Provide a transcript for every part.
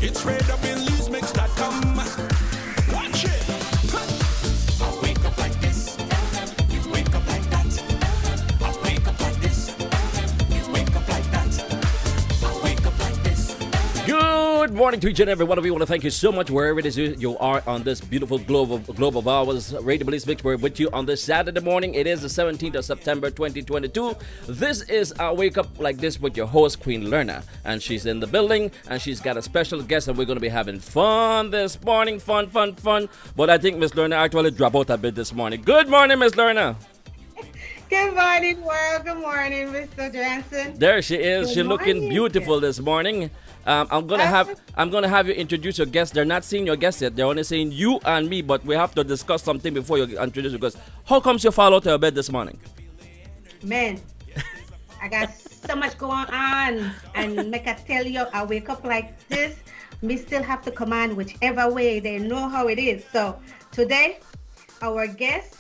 It's Belizemix.com. Watch it. I wake up like this. You wake up like that. I wake up like this. You wake up like that. I wake up like this. Good morning to each and every one of you. I want to thank you so much wherever it is you are on this beautiful globe of ours. Radio Belizemix, we're with you on this Saturday morning. It is the 17th of September 2022. This is our Wake Up Like This with your host, Queen Lerna. And she's in the building and she's got a special guest and we're going to be having fun this morning. Fun. But I think Miss Lerna actually dropped out a bit this morning. Good morning, Miss Lerna. Good morning, world. Good morning, Mr. Johnson. There she is. Good She's looking morning. beautiful this morning. I'm gonna have you introduce your guests. They're not seeing your guests yet. They're only saying you and me. But we have to discuss something before you introduce your guests. How comes you fall out of your bed this morning? Man, I got so much going on, and make I tell you, I wake up like this. Me still have to command whichever way. They know how it is. So today, our guest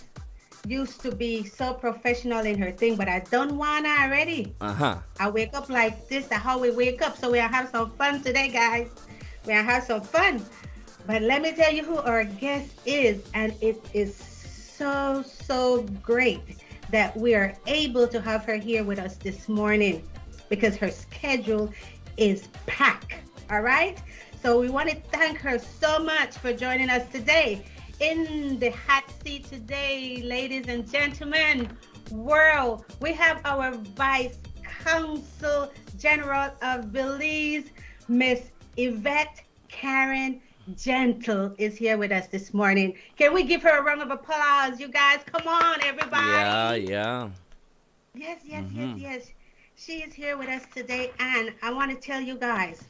used to be so professional in her thing, but I don't want her already. I wake up like this. That's how we wake up. So we'll have some fun today, guys. We'll have some fun. But let me tell you who our guest is, and it is so great that we are able to have her here with us this morning because her schedule is packed. All right? So we want to thank her so much for joining us today. In the hot seat today, ladies and gentlemen, world, we have our Vice Consul General of Belize, Miss Yvette Karen Gentle is here with us this morning. Can we give her a round of applause, you guys? Come on, everybody. Yeah. Yes. She is here with us today, and I want to tell you guys,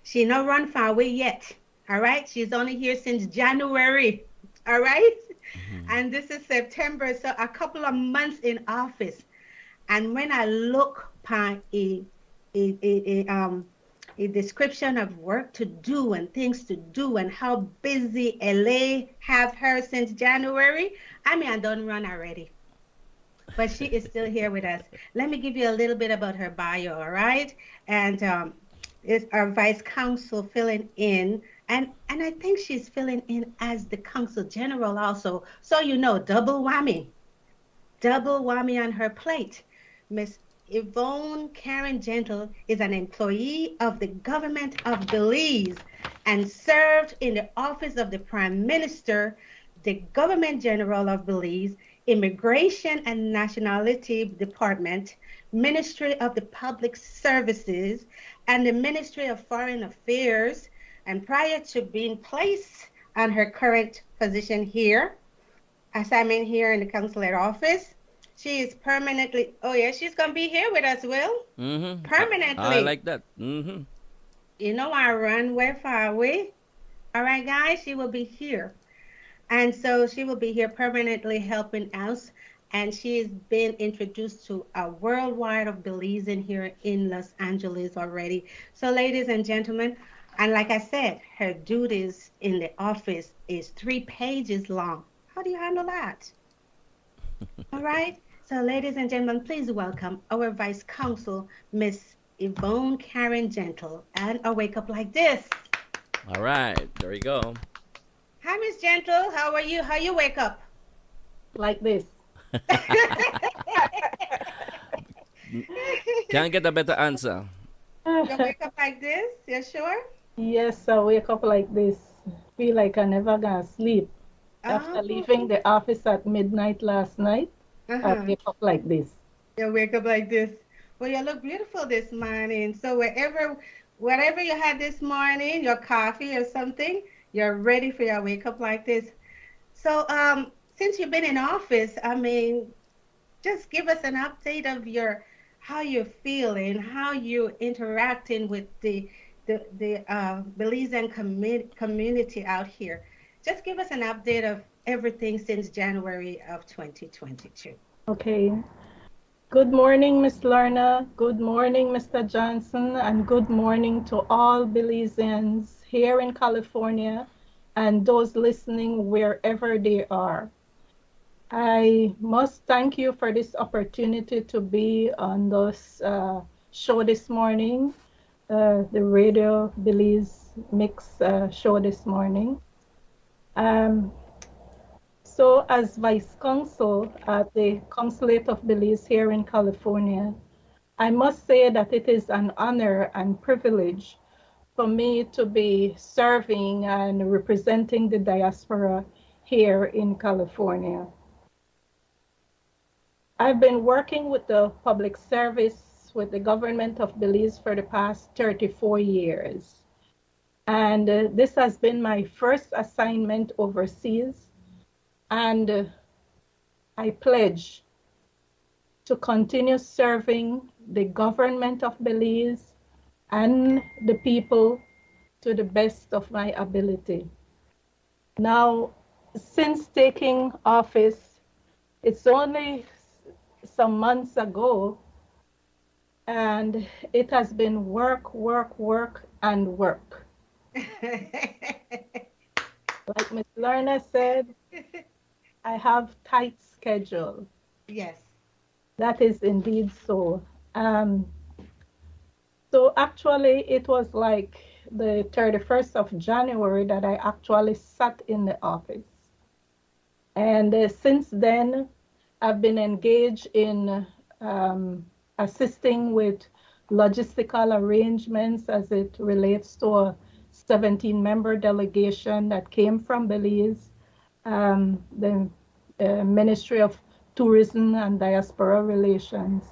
she not run far away yet. All right, she's only here since January. All right, and this is September, so a couple of months in office. And when I look upon a description of work to do and things to do and how busy LA have her since January, I mean, I done run already. But she is still here with us. Let me give you a little bit about her bio, all right? And is our Vice Consul filling in. And I think she's filling in as the Consul General also. So, you know, double whammy on her plate. Miss Yvonne Karen Gentle is an employee of the government of Belize and served in the office of the Prime Minister, the Government General of Belize, Immigration and Nationality Department, Ministry of the Public Services, and the Ministry of Foreign Affairs. And prior to being placed on her current position here, assignment here in the consulate office, she is permanently, she's going to be here with us, Will. Permanently. I like that. You know, I run way far away. All right, guys, she will be here. And so she will be here permanently helping us. And she has been introduced to a worldwide of Belize in here in Los Angeles already. So, ladies and gentlemen, and like I said, her duties in the office is 3 pages long. How do you handle that? All right. So, ladies and gentlemen, please welcome our Vice Consul, Miss Yvonne Karen Gentle, and a Wake Up Like This. All right. There you go. Hi, Miss Gentle. How are you? How you wake up? Like this. Can't get a better answer. You wake up like this? You sure? Yes, I wake up like this. Feel like I never gonna sleep. After leaving the office at midnight last night, I wake up like this. You wake up like this. Well, you look beautiful this morning. So whatever you had this morning, your coffee or something, you're ready for your wake up like this. So since you've been in office, I mean, just give us an update of how you're feeling, how you're interacting with the Belizean community out here. Just give us an update of everything since January of 2022. Okay. Good morning, Miss Lerna. Good morning, Mr. Johnson. And good morning to all Belizeans here in California and those listening wherever they are. I must thank you for this opportunity to be on this show this morning. the Radio Belizemix show this morning. Um, so, as Vice Consul at the Consulate of Belize here in California, I must say that it is an honor and privilege for me to be serving and representing the diaspora here in California. I've been working with the public service with the government of Belize for the past 34 years. And this has been my first assignment overseas. And I pledge to continue serving the government of Belize and the people to the best of my ability. Now, since taking office, it's only some months ago, and it has been work, work, work, and work. Like Ms. Lerner said, I have tight schedule. Yes. That is indeed so. Um, so actually, it was like the 31st of January that I actually sat in the office. And since then, I've been engaged in assisting with logistical arrangements as it relates to a 17-member delegation that came from Belize, the Ministry of Tourism and Diaspora Relations.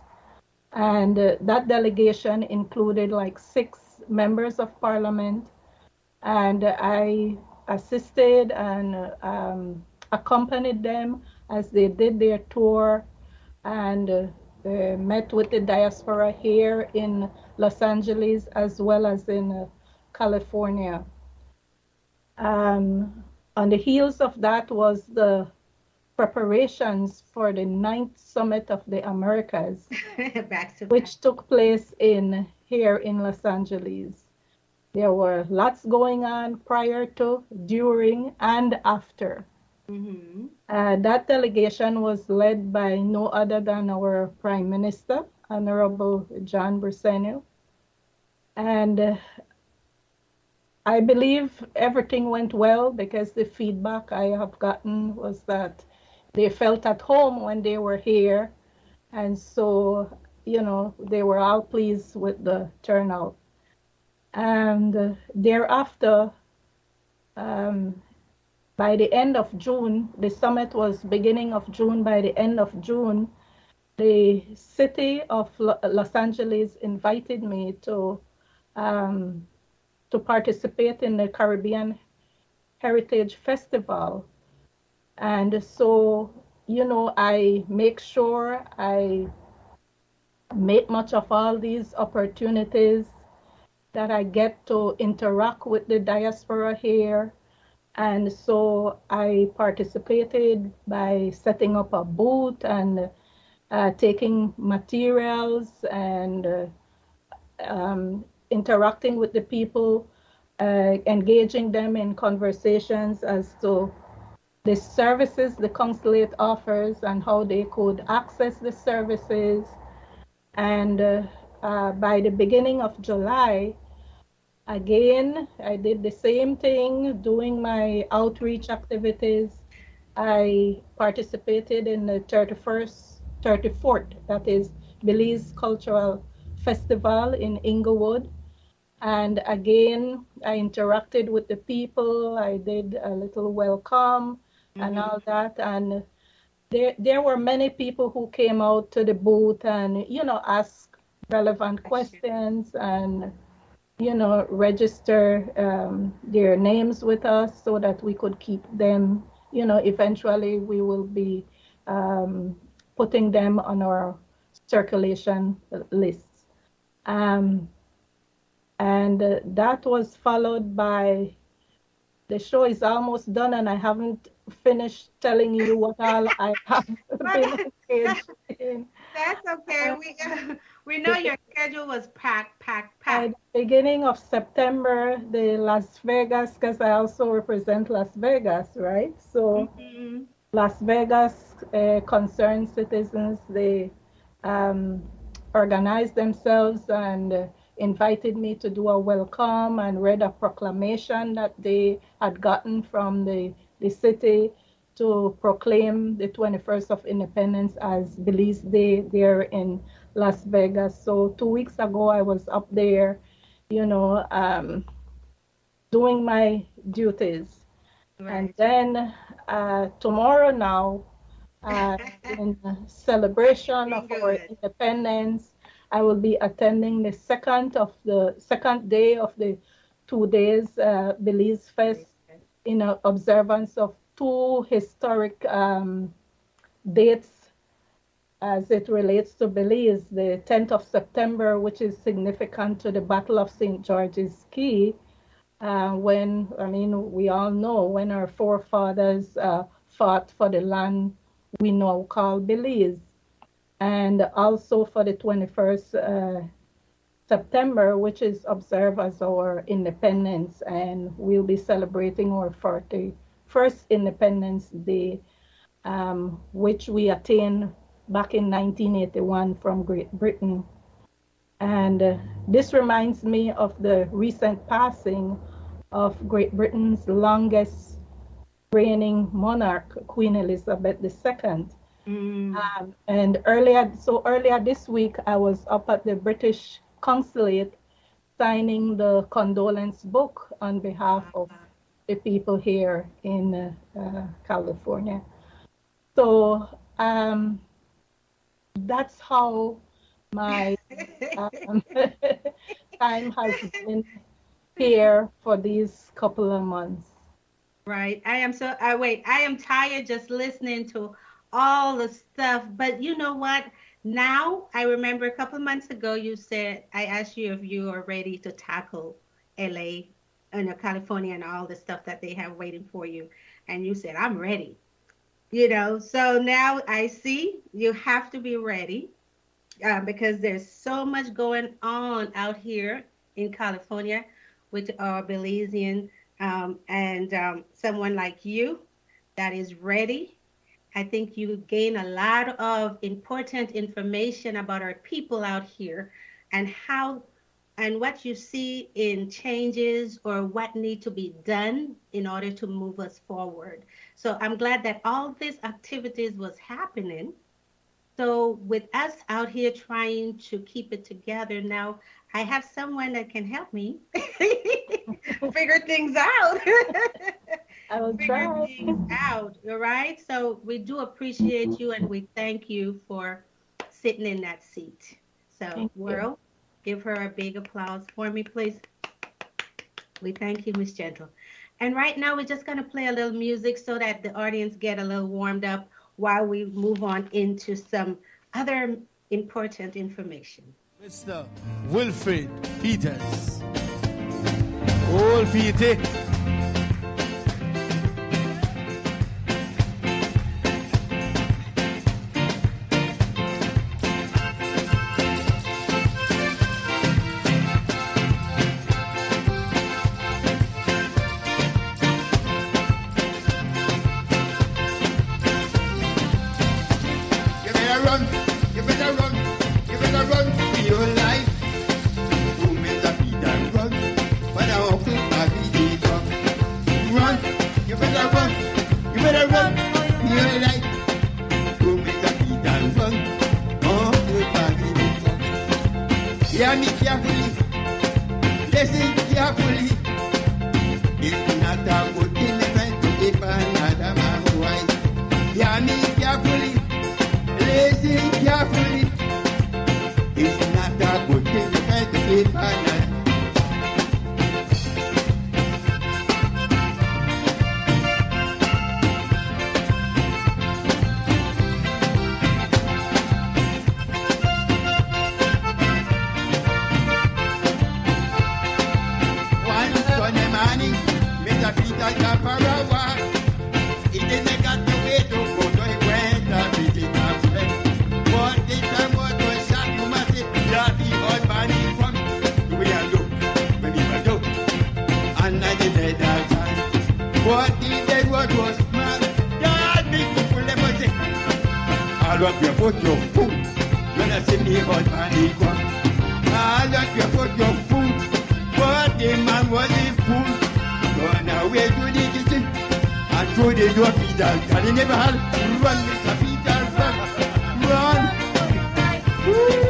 And that delegation included like 6 members of parliament, and I assisted and accompanied them as they did their tour and met with the diaspora here in Los Angeles as well as in California. On the heels of that was the preparations for the 9th Summit of the Americas, Back to back. which took place here in Los Angeles. There were lots going on prior to, during, and after. Mm-hmm. That delegation was led by no other than our Prime Minister, Honorable John Briceño. And I believe everything went well because the feedback I have gotten was that they felt at home when they were here. And so, they were all pleased with the turnout. And thereafter, by the end of June, the summit was beginning of June. By the end of June, the city of Los Angeles invited me to participate in the Caribbean Heritage Festival. And so, I make sure I make much of all these opportunities that I get to interact with the diaspora here. And so I participated by setting up a booth and taking materials and interacting with the people, engaging them in conversations as to the services the consulate offers and how they could access the services. And by the beginning of July, again, I did the same thing, doing my outreach activities. I participated in the 34th, that is Belize Cultural Festival in Inglewood. And again, I interacted with the people. I did a little welcome and all that. And there were many people who came out to the booth and, asked relevant questions and, register their names with us so that we could keep them. Eventually we will be putting them on our circulation lists. And that was followed by, the show is almost done and I haven't finished telling you what all I have been engaged in. That's okay. We know your schedule was packed, packed, packed. At the beginning of September, the Las Vegas, because I also represent Las Vegas, right? So Mm-hmm. Las Vegas concerned citizens, they organized themselves and invited me to do a welcome and read a proclamation that they had gotten from the city to proclaim the 21st of Independence as Belize Day there in Las Vegas. So 2 weeks ago, I was up there, you know, doing my duties. And then tomorrow now, in celebration of our independence, I will be attending the second day of the 2 days Belize Fest in observance of two historic dates as it relates to Belize. The 10th of September, which is significant to the Battle of St. George's Key, when, I mean, we all know when our forefathers fought for the land we now call Belize. And also for the 21st September, which is observed as our independence, and we'll be celebrating our 41st Independence Day, which we attained back in 1981 from Great Britain. And this reminds me of the recent passing of Great Britain's longest reigning monarch, Queen Elizabeth II. And earlier this week, I was up at the British consulate signing the condolence book on behalf of the people here in California. So that's how my time has been here for these couple of months. Right. I am tired just listening to all the stuff. But you know what? Now I remember a couple of months ago you said, I asked you if you are ready to tackle LA and California and all the stuff that they have waiting for you. And you said, I'm ready. You know, so now I see you have to be ready because there's so much going on out here in California with our Belizean and someone like you that is ready. I think you gain a lot of important information about our people out here and how and what you see in changes or what need to be done in order to move us forward. So I'm glad that all these activities was happening. So with us out here trying to keep it together now, I have someone that can help me figure things out. I will try. Things out, all right? So we do appreciate you and we thank you for sitting in that seat. So, World, give her a big applause for me, please. We thank you, Miss Gentle. And right now we're just going to play a little music so that the audience get a little warmed up while we move on into some other important information. Mr. Wilfred Peters. Old Petey. Hear me carefully, listen carefully. It's not a good thing to give another man wife. Hear me carefully, listen carefully. It's not a good thing to give another. Up your foot, your foot. You're not sitting here on money. I let you put your food, but the man was a fool. Run away to the kitchen and throw the door Peter. Can you never have run, Mr. Peter, run, run. Woo.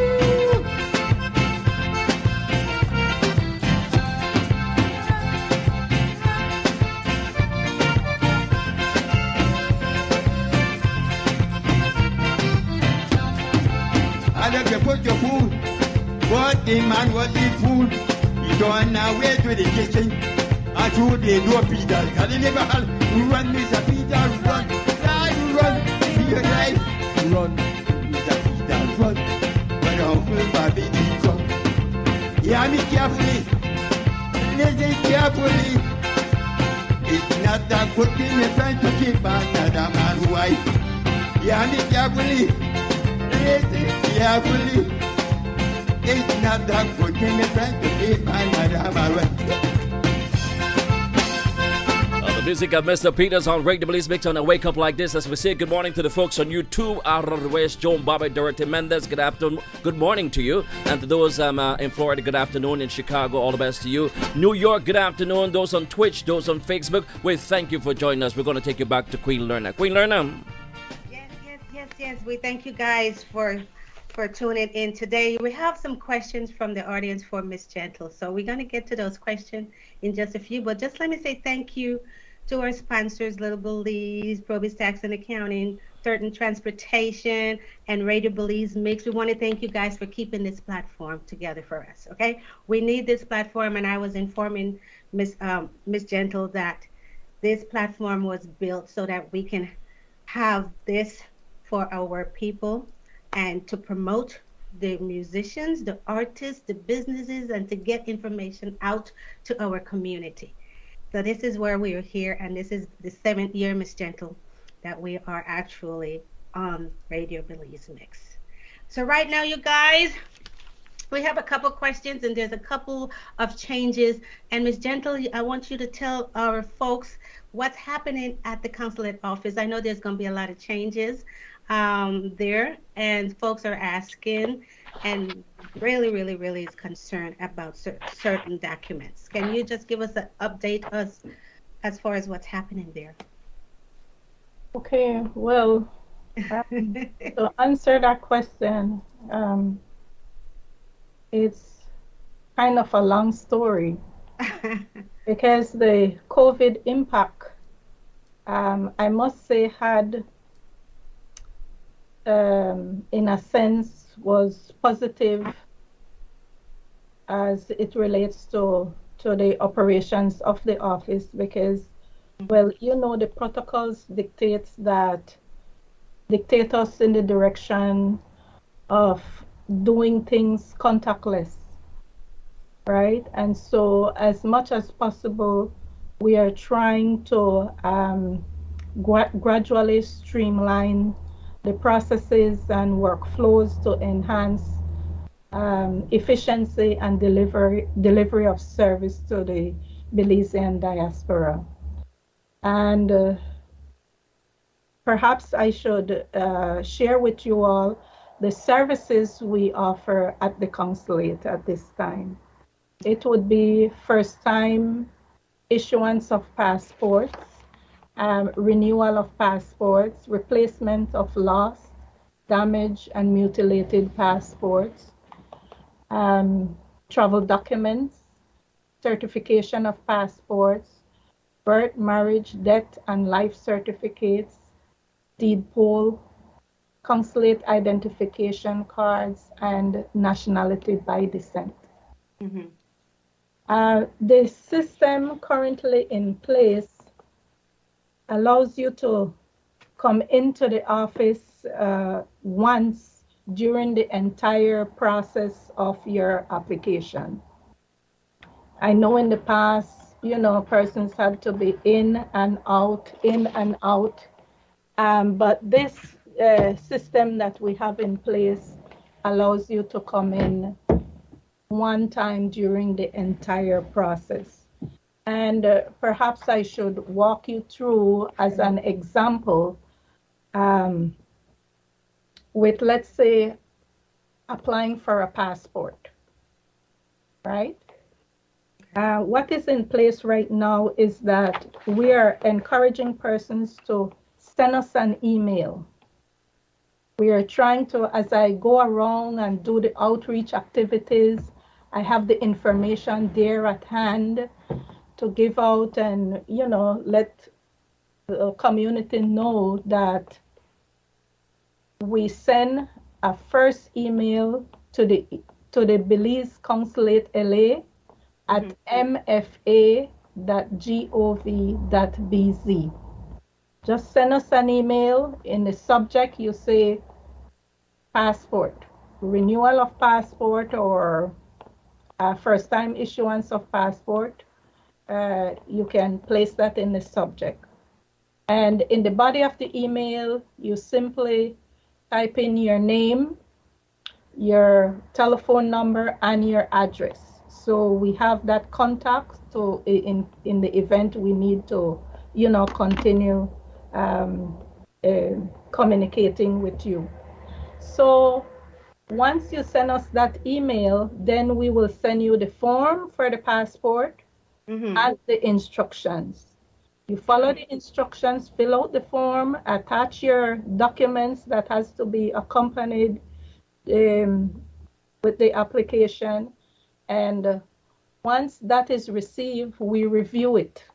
I let you put your food, but the man was a fool. He gone away to the kitchen and through the door Peter. Can you never have run, Mr. Peter, run, run, be your life, run, Mr. Peter, run. When Uncle Bobby did come, hear me carefully, listen carefully. It's not a good thing you're trying to keep another man's wife. Hear me carefully, listen carefully. It's not a good thing you're trying to keep another man's wife. The music of Mr. Peters on Radio Belizemix on a Wake Up Like This. As we say good morning to the folks on YouTube, out of the West, Joan, Bobby, Dorothy Mendez, good afternoon, good morning to you. And to those in Florida, good afternoon. In Chicago, all the best to you. New York, good afternoon. Those on Twitch, those on Facebook, we thank you for joining us. We're going to take you back to Queen Lerna. Queen Lerna. Yes. We thank you guys for tuning in today. We have some questions from the audience for Miss Gentle. So we're going to get to those questions in just a few. But just let me say thank you to our sponsors, Little Belize, Probis Tax and Accounting, Certain Transportation, and Radio Belizemix. We want to thank you guys for keeping this platform together for us, okay? We need this platform, and I was informing Miss Gentle that this platform was built so that we can have this for our people and to promote the musicians, the artists, the businesses, and to get information out to our community. So this is where we are here, and this is the 7th year, Miss Gentle, that we are actually on Radio Belizemix. So right now, you guys, we have a couple questions, and there's a couple of changes. And Miss Gentle, I want you to tell our folks what's happening at the consulate office. I know there's going to be a lot of changes there, and folks are asking and really is concerned about certain documents. Can you just give us an update as far as what's happening there? Okay, well, to answer that question, it's kind of a long story because the COVID impact, I must say, had in a sense was positive as it relates to the operations of the office, because, well, you know, the protocols dictate us in the direction of doing things contactless, right? And so as much as possible, we are trying to gradually streamline the processes and workflows to enhance efficiency and delivery of service to the Belizean diaspora. And perhaps I should share with you all the services we offer at the consulate at this time. It would be first-time issuance of passports, renewal of passports, replacement of lost, damaged, and mutilated passports, travel documents, certification of passports, birth, marriage, death, and life certificates, deed poll, consulate identification cards, and nationality by descent. Mm-hmm. The system currently in place allows you to come into the office once during the entire process of your application. I know in the past, you know, persons had to be in and out, but this system that we have in place allows you to come in one time during the entire process. And perhaps I should walk you through as an example with, let's say, applying for a passport. right? What is in place right now is that we are encouraging persons to send us an email. We are trying to, as I go around and do the outreach activities, I have the information there at hand to give out and, let the community know that we send a first email to the Belize Consulate LA at mfa.gov.bz. Just send us an email. In the subject, you say passport, renewal of passport, or first time issuance of passport. You can place that in the subject. And in the body of the email, you simply type in your name, your telephone number, and your address. So we have that contact to in the event we need to, continue um, uh, communicating with you. So once you send us that email, then we will send you the form for the passport and the instructions. You follow the instructions, fill out the form, attach your documents that has to be accompanied with the application. And once that is received, we review it.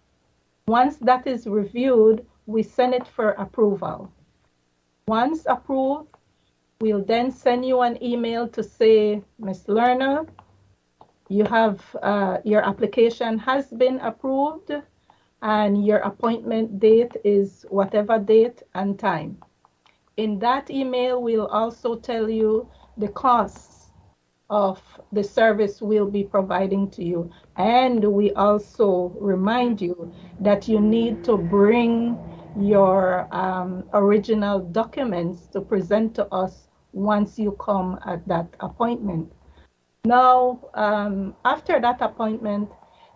Once that is reviewed, we send it for approval. Once approved, we'll then send you an email to say, Ms. Lerner, you have your application has been approved and your appointment date is whatever date and time. In that email, we'll also tell you the costs of the service we'll be providing to you. And we also remind you that you need to bring your original documents to present to us once you come at that appointment. Now, after that appointment,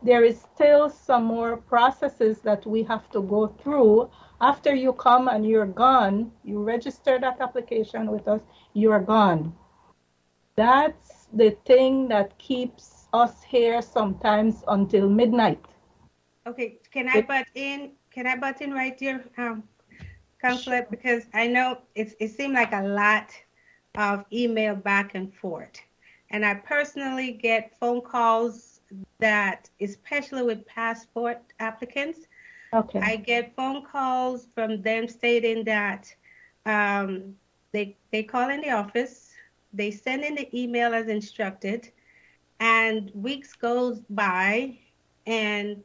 there is still some more processes that we have to go through. After you come and you're gone, you register that application with us, you're gone. That's the thing that keeps us here sometimes until midnight. Okay, can I butt in? Can I butt in right there, Counselor? Because I know it seemed like a lot of email back and forth. And I personally get phone calls that, especially with passport applicants, Okay. I get phone calls from them stating that they call in the office, they send in the email as instructed, and weeks goes by and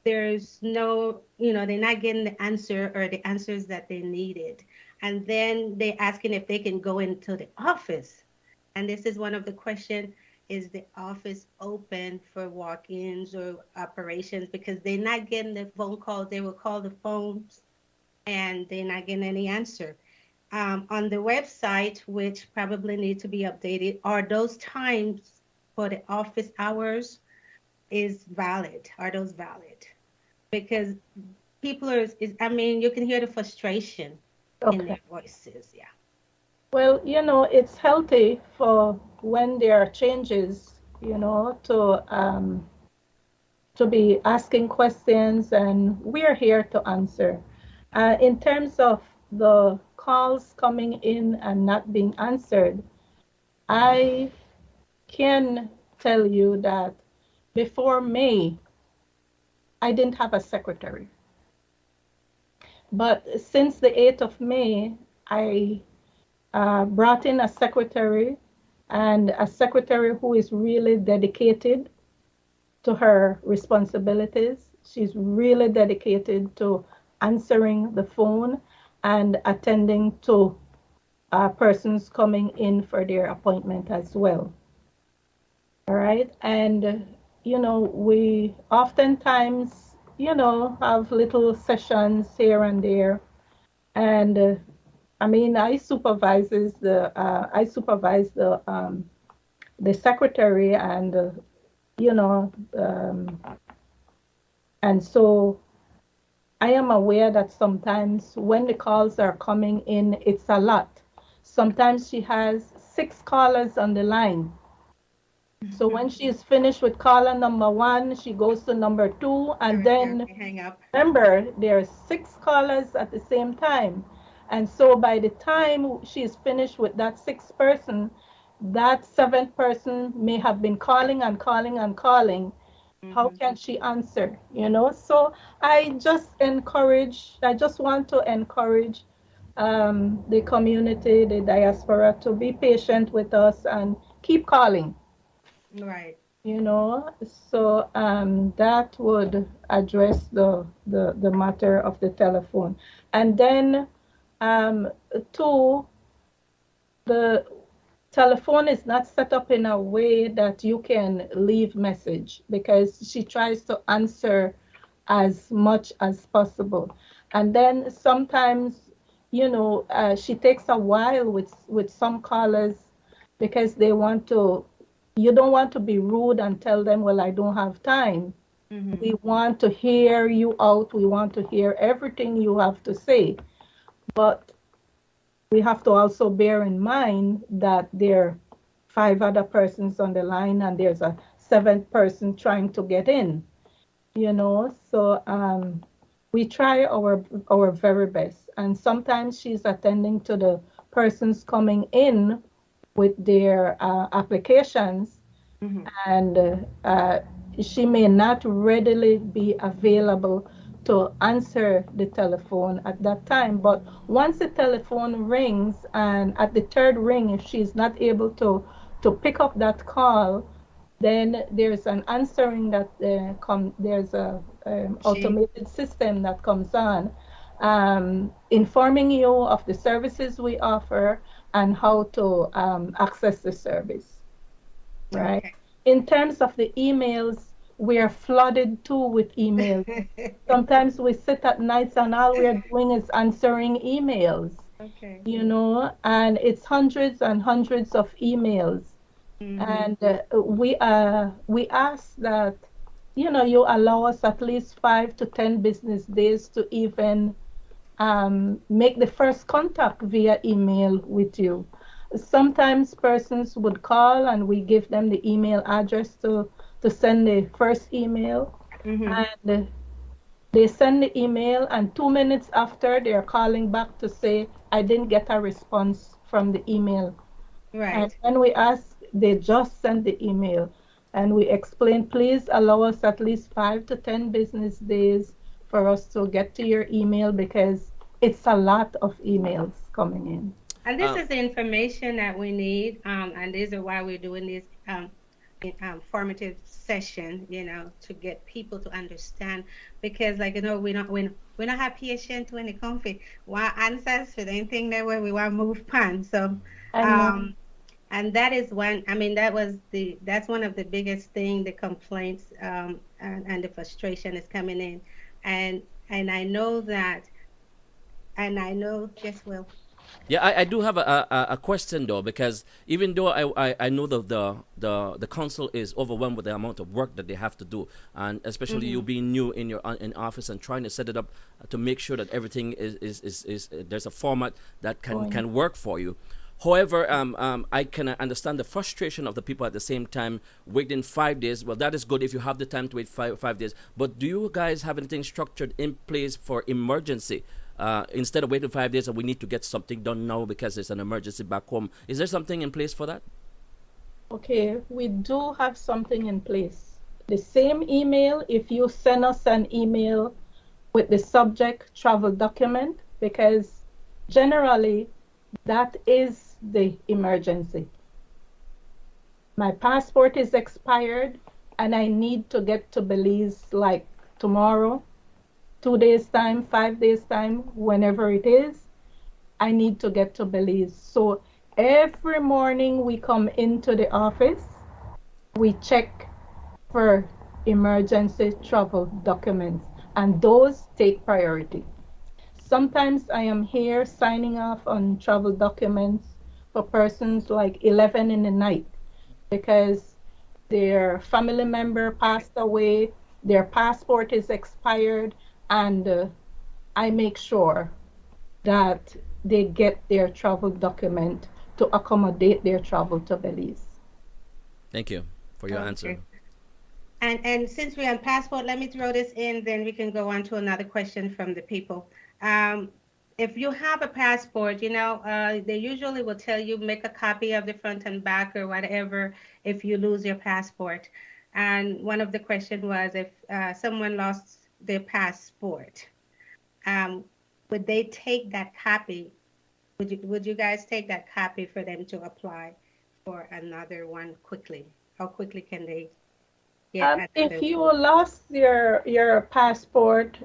there's no, they're not getting the answer or the answers that they needed. And then they're asking if they can go into the office. And this is one of the questions, is the office open for walk-ins or operations? Because they're not getting the phone calls. They will call the phones and they're not getting any answer. On the website, which probably need to be updated, are those times for the office hours is valid? Are those valid? Because people you can hear the frustration in their voices. Yeah. Well, it's healthy for when there are changes, to be asking questions, and we're here to answer. In terms of the calls coming in and not being answered, I can tell you that before May, I didn't have a secretary. But since the 8th of May, I brought in a secretary, and a secretary who is really dedicated to her responsibilities. She's really dedicated to answering the phone and attending to persons coming in for their appointment as well. All right. And, we oftentimes, have little sessions here and there. And I supervise the secretary, and and so I am aware that sometimes when the calls are coming in, it's a lot. Sometimes she has 6 callers on the line, So when she's finished with caller number 1, she goes to number 2, and then Hang up. remember, there are 6 callers at the same time. And so by the time she's finished with that 6th person, that 7th person may have been calling and calling and calling. How can she answer? So I just want to encourage the community, the diaspora, to be patient with us and keep calling. Right. So that would address the matter of the telephone. And then two, the telephone is not set up in a way that you can leave message, because she tries to answer as much as possible. And then sometimes, she takes a while with some callers, because you don't want to be rude and tell them, well, I don't have time. We want to hear you out. We want to hear everything you have to say. But we have to also bear in mind that there are 5 other persons on the line, and there's a 7th person trying to get in. So we try our very best. And sometimes she's attending to the persons coming in with their applications, and she may not readily be available to answer the telephone at that time. But once the telephone rings, and at the 3rd ring, if she's not able to pick up that call, then there's an answering that there's a automated system that comes on, informing you of the services we offer and how to access the service, right? Okay. In terms of the emails, we are flooded too with emails. Sometimes we sit at nights and all we are doing is answering emails, Okay. and it's hundreds and hundreds of emails. And we ask that you allow us at least 5 to 10 business days to even make the first contact via email with you. Sometimes persons would call and we give them the email address to send the first email, and they send the email, and 2 minutes after they're calling back to say, I didn't get a response from the email. And Right. when we ask, they just sent the email, and we explain, please allow us at least 5 to 10 business days for us to get to your email, because it's a lot of emails coming in. And this is the information that we need, and this is why we're doing this formative session, to get people to understand. Because, like, we don't have patience when it comes to want answers for anything that way we want to move pan. So, and that is one. I mean, that's one of the biggest thing, the complaints, and the frustration is coming in, and I know that, and I know, yes, well. Yeah, I do have a question though, because even though I know the council is overwhelmed with the amount of work that they have to do, and especially you being new in your in office and trying to set it up to make sure that everything is there's a format that can work for you. However, I can understand the frustration of the people at the same time waiting 5 days. Well, that is good if you have the time to wait five days. But do you guys have anything structured in place for emergency? Instead of waiting 5 days and we need to get something done now because there's an emergency back home. Is there something in place for that? Okay, we do have something in place. The same email, if you send us an email with the subject travel document, because generally that is the emergency. My passport is expired and I need to get to Belize like tomorrow, 2 days time, 5 days time, whenever it is, I need to get to Belize. So every morning we come into the office, we check for emergency travel documents, and those take priority. Sometimes I am here signing off on travel documents for persons like 11 in the night, because their family member passed away, their passport is expired, and I make sure that they get their travel document to accommodate their travel to Belize. Thank you. for your answer. Okay. And since we're on passport, let me throw this in, then we can go on to another question from the people. If you have a passport, they usually will tell you make a copy of the front and back or whatever if you lose your passport. And one of the questions was if someone lost their passport, would they take that copy? Would you guys take that copy for them to apply for another one quickly? How quickly can they get If another? you lost your passport,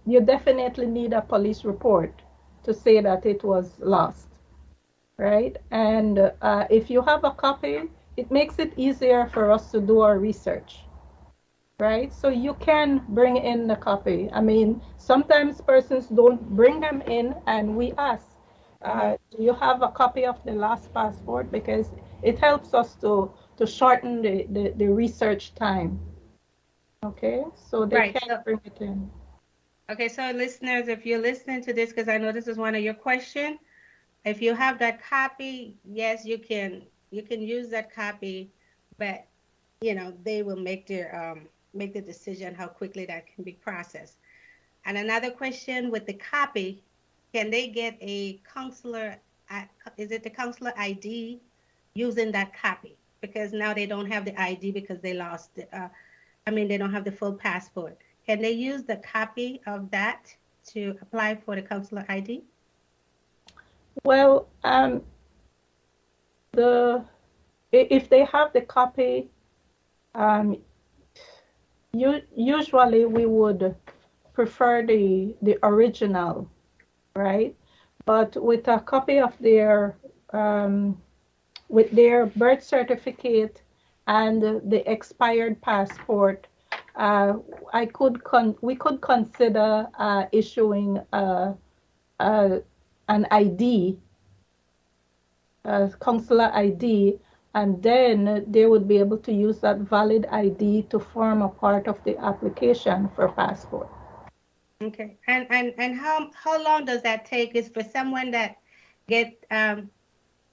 you definitely need a police report to say that it was lost, right? And if you have a copy, it makes it easier for us to do our research, right? So you can bring in the copy. I mean, sometimes persons don't bring them in, and we ask, do you have a copy of the last passport? Because it helps us to shorten the research time. Okay, so they Right. can bring it in. Okay, so listeners, if you're listening to this, because I know this is one of your questions, if you have that copy, yes, you can use that copy, but they will make the decision how quickly that can be processed. And another question with the copy, can they get a consular? Is it the consular ID using that copy? Because now they don't have the ID because they lost it. They don't have the full passport. Can they use the copy of that to apply for the consular ID? Well, if they have the copy, usually we would prefer the original, right? But with a copy of with their birth certificate and the expired passport, we could consider issuing an ID, a consular ID, and then they would be able to use that valid ID to form a part of the application for passport. Okay. And how long does that take? Is for someone that get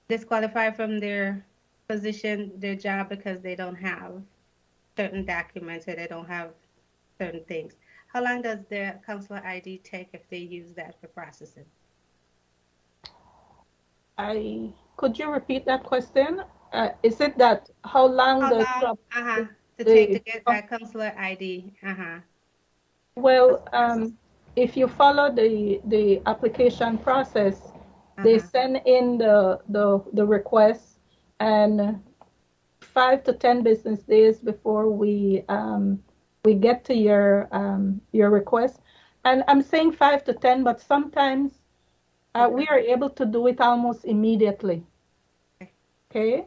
disqualified from their position, their job, because they don't have certain documents or they don't have certain things. How long does their consular ID take if they use that for processing? Could you repeat that question? Is it that how long How long to take to get that consular ID? Well, if you follow the application process, they send in the request, and 5 to 10 business days before we get to your request. And I'm saying 5 to 10, but sometimes we are able to do it almost immediately. Okay.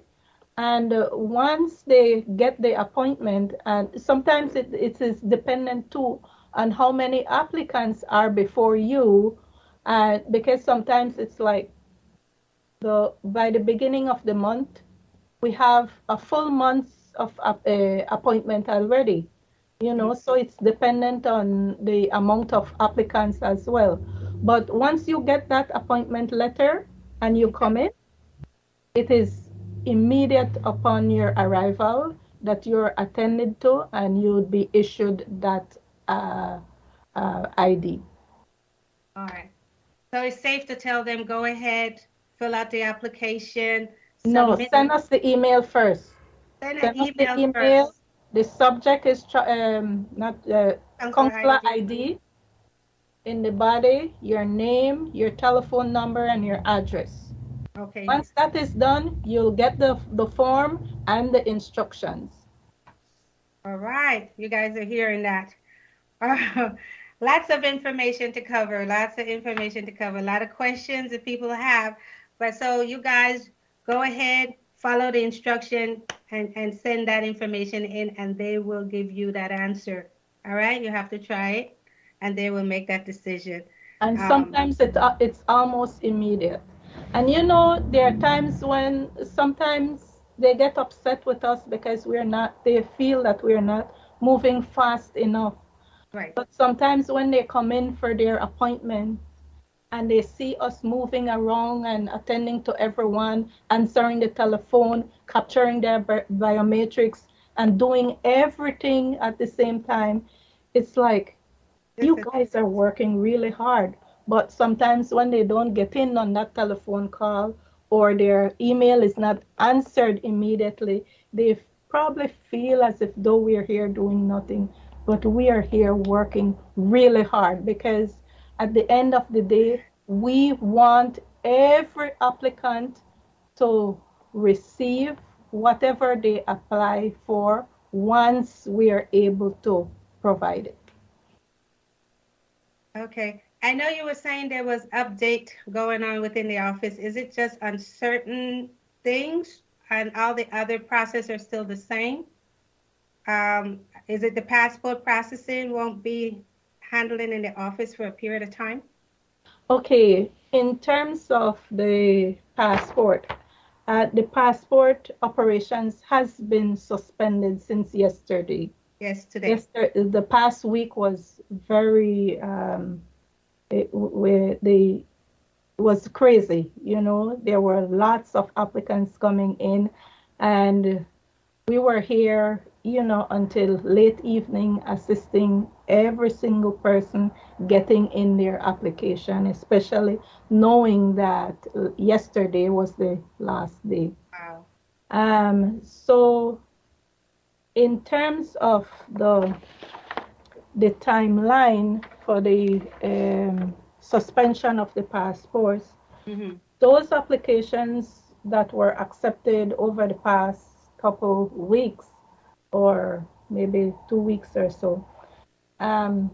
And once they get the appointment, and sometimes it is dependent too on how many applicants are before you, because sometimes it's like by the beginning of the month, we have a full month of appointment already, so it's dependent on the amount of applicants as well. But once you get that appointment letter and you come in, it is immediate upon your arrival that you're attended to, and you'll be issued that ID. All right. So it's safe to tell them, go ahead, fill out the application. No, send us the email first. Send Send an us the email email. first. The subject is not consular ID. In the body, your name, your telephone number, and your address. Okay. Once that is done, you'll get the form and the instructions. All right. You guys are hearing that. Lots of information to cover. Lots of information to cover. A lot of questions that people have. But so you guys go ahead, follow the instruction, and send that information in, and they will give you that answer. All right. You have to try it, and they will make that decision. And sometimes it's almost immediate. And there are times when sometimes they get upset with us because they feel that we're not moving fast enough. Right. But sometimes when they come in for their appointment and they see us moving around and attending to everyone, answering the telephone, capturing their biometrics, and doing everything at the same time. It's like This you is guys are working really hard, but sometimes when they don't get in on that telephone call or their email is not answered immediately, they probably feel as if though we're here doing nothing, but we are here working really hard because at the end of the day, we want every applicant to receive whatever they apply for once we are able to provide it. okay. I know you were saying there was update going on within the office. Is it just on certain things and all the other processes are still the same? Is it the passport processing won't be handling in the office for a period of time? Okay, in terms of the passport operations has been suspended since yesterday. Yes, today. Yesterday, the past week was very, where they was crazy. There were lots of applicants coming in, and we were here, until late evening assisting every single person getting in their application, especially knowing that yesterday was the last day. Wow. So in terms of the timeline for the suspension of the passports, Mm-hmm. those applications that were accepted over the past couple weeks or maybe 2 weeks or so, um,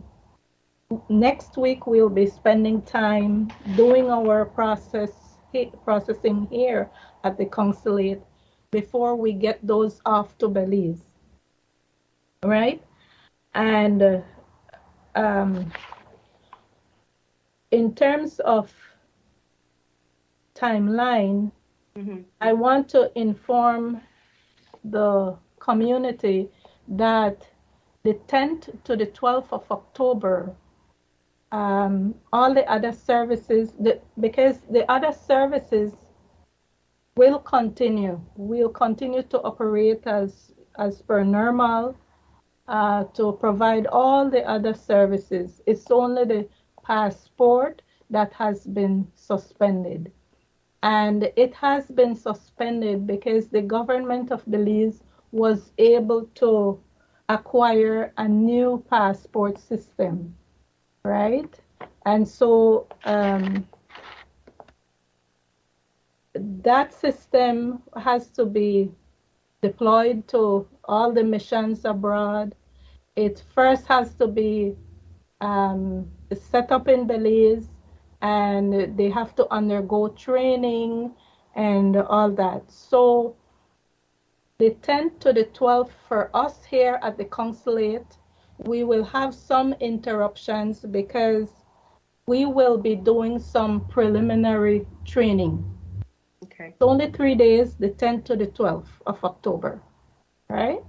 next week we'll be spending time doing our processing here at the consulate before we get those off to Belize, right? And um, in terms of timeline, Mm-hmm. I want to inform the community that the 10th to the 12th of October, all the other services, because the other services will continue to operate as per normal, to provide all the other services. It's only the passport that has been suspended. And it has been suspended because the government of Belize was able to acquire a new passport system, right? And so that system has to be deployed to all the missions abroad. It first has to be set up in Belize, and they have to undergo training and all that. So the 10th to the 12th for us here at the consulate, we will have some interruptions because we will be doing some preliminary training. Okay. It's only 3 days, the 10th to the 12th of October, right?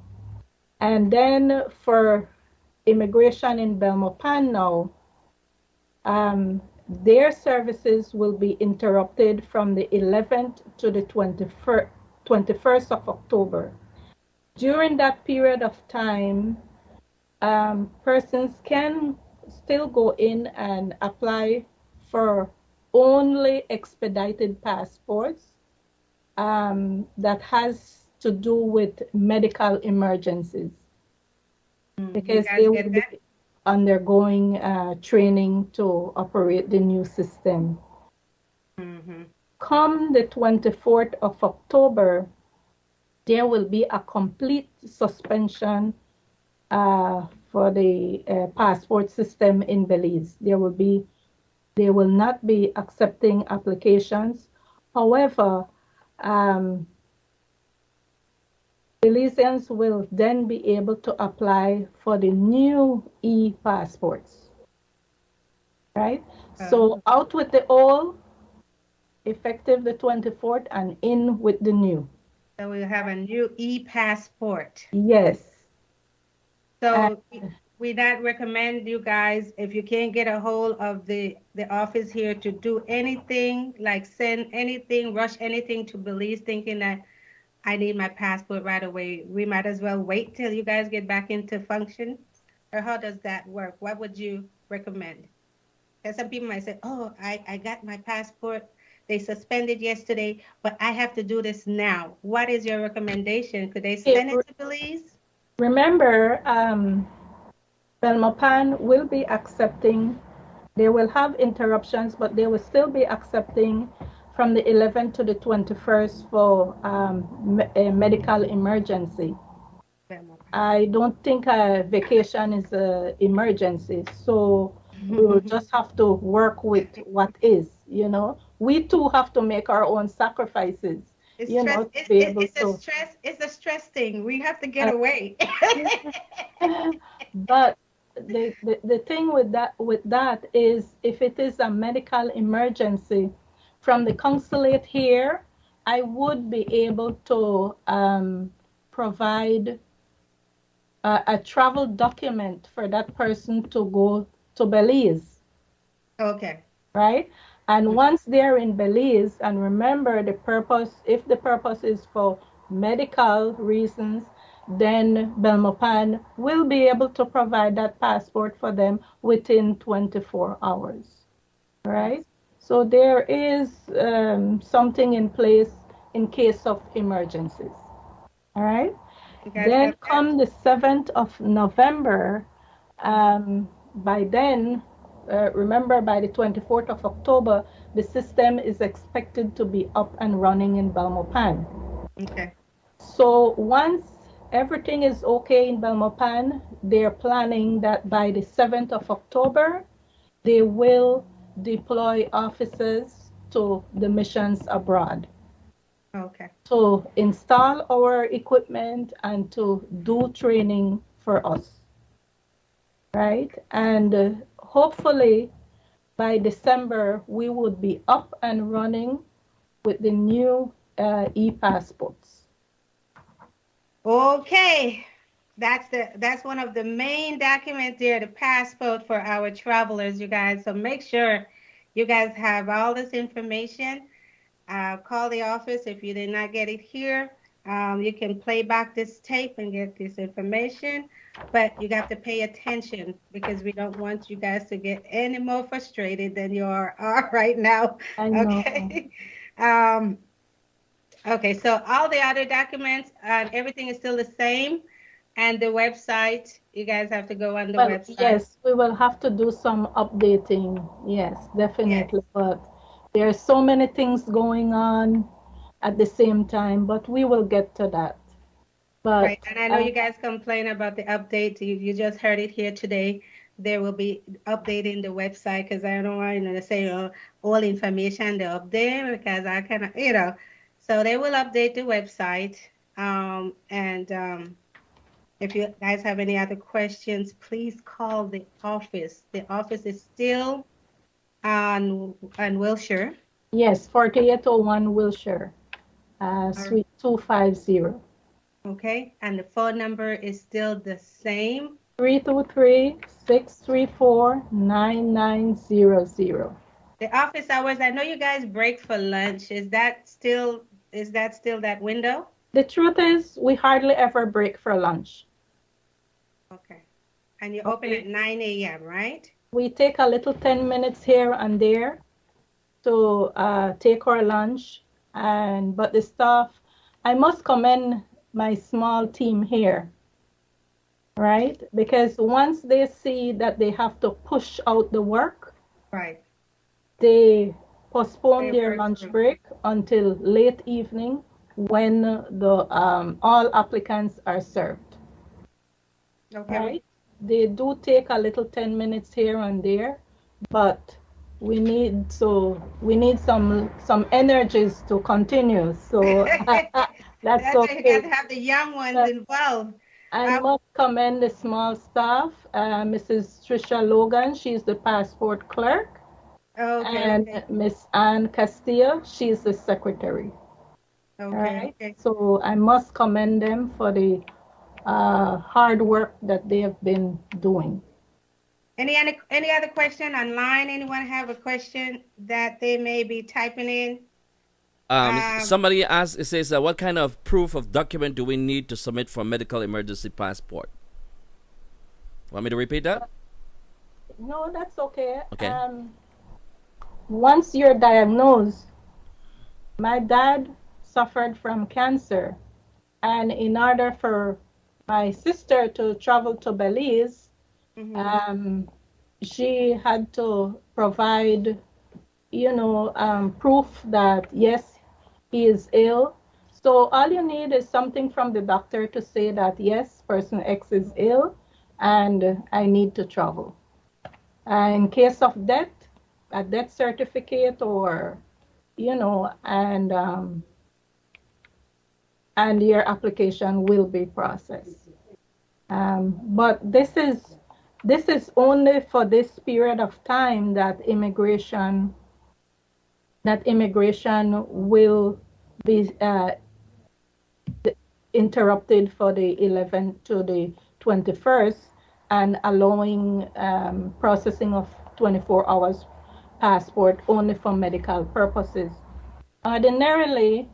And then for immigration in Belmopan now, their services will be interrupted from the 11th to the 21st of October. During that period of time, persons can still go in and apply for only expedited passports that has to do with medical emergencies, You because guys they will get be that? undergoing training to operate the new system. Mm-hmm. Come the 24th of October, there will be a complete suspension for the passport system in Belize. They will not be accepting applications. However, um, Belizeans will then be able to apply for the new e-passports, right? So out with the old, effective the 24th, and in with the new. So we'll have a new e-passport. Yes. And So we not recommend you guys, if you can't get a hold of the office here to do anything, like send anything, rush anything to Belize, thinking that I need my passport right away. We might as well wait till you guys get back into function. Or how does that work? What would you recommend? Because some people might say, oh, I got my passport. They suspended yesterday, but I have to do this now. What is your recommendation? Could they Okay, send it to Belize? remember, Belmopan will be accepting, they will have interruptions, but they will still be accepting from the 11th to the 21st for a medical emergency. I don't think a vacation is an emergency. So we will just have to work with what is, you know. We too have to make our own sacrifices, It's you stress. know, to be able It's a to. stress. It's a stress thing. We have to get Uh, away. but the thing with that is if it is a medical emergency from the consulate here, I would be able to provide a travel document for that person to go to Belize, Okay. right? And once they're in Belize, and remember the purpose, if the purpose is for medical reasons, then Belmopan will be able to provide that passport for them within 24 hours, right? So there is something in place in case of emergencies, all right? You guys Then got that? come the 7th of November, by then, remember by the 24th of October, the system is expected to be up and running in Belmopan. Okay. So once everything is okay in Belmopan, they're planning that by the 7th of October, they will deploy officers to the missions abroad Okay. to install our equipment and to do training for us, right? And hopefully by December, we would be up and running with the new e-passports. Okay. That's one of the main documents there, the passport for our travelers, you guys. So make sure you guys have all this information. Call the office if you did not get it here. You can play back this tape and get this information, but you got to pay attention because we don't want you guys to get any more frustrated than you are right now. I know. Okay. Um, okay, so all the other documents, everything is still the same. And the website, you guys have to go on the Well, website. yes, we will have to do some updating. Yes, Yes. definitely. But there are so many things going on at the same time, but we will get to that. Right. But And I know you guys complain about the update. You just heard it here today. There will be updating the website because I don't want to say all information they update because I cannot, So they will update the website. And if you guys have any other questions, please call the office. The office is still on Wilshire. yes, 4801 Wilshire, All right. Suite 250. Okay. And the phone number is still the same. 323-634-9900. The office hours, I know you guys break for lunch. Is that still that window? The truth is, we hardly ever break for lunch. Okay. And you open Okay. at 9 a.m., right? We take a little 10 minutes here and there to take our lunch. But the staff, I must commend my small team here, right? Because once they see that they have to push out the work, Right. they postpone They their work lunch through. break until late evening when the all applicants are served, Okay. right? They do take a little 10 minutes here and there, but we need some energies to continue. So that's That's why you got okay. to have the young ones But involved. I Uh, must commend the small staff, Mrs. Trisha Logan, she's the passport clerk, okay, and okay, Miss Ann Castillo, she's the secretary. All okay, right. okay. So I must commend them for the hard work that they have been doing. Any other question online? Anyone have a question that they may be typing in? Somebody asked, it says, what kind of proof of document do we need to submit for medical emergency passport? Want me to repeat that? No, that's okay. Okay. Once you're diagnosed, my dad suffered from cancer, and in order for my sister to travel to Belize, she had to provide, proof that yes, he is ill. So all you need is something from the doctor to say that yes, person X is ill, and I need to travel. In case of death, a death certificate, or and your application will be processed. But this is only for this period of time that immigration will be interrupted for the 11th to the 21st, and allowing processing of 24 hours passport only for medical purposes. Ordinarily,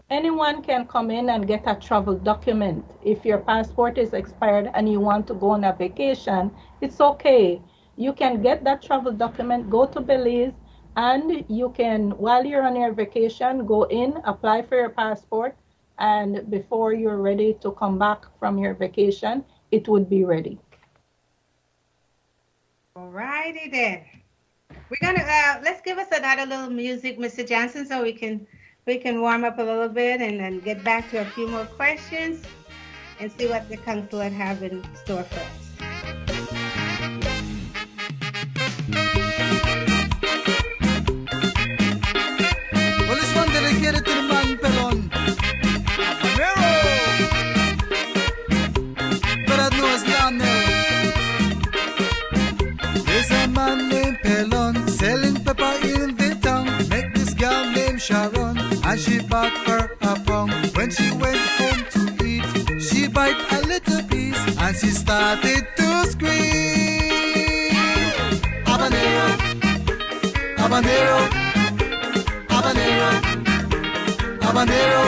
anyone can come in and get a travel document. If your passport is expired and you want to go on a vacation, it's okay. You can get that travel document, go to Belize, and you can, while you're on your vacation, go in, apply for your passport, and before you're ready to come back from your vacation, it would be ready. All righty then. We're gonna let's give us another little music, Mr. Johnson, so we can warm up a little bit and then get back to a few more questions and see what the consulate have in store for us. Well, this one dedicated to the man Pelon. Primero. Better known as Lionel. There's a man named Pelon selling pepper in the town. Met this girl named Sharon, and she bought her a pound. When she went home to eat, she bite a little piece, and she started to scream. Habanero, habanero, habanero, habanero.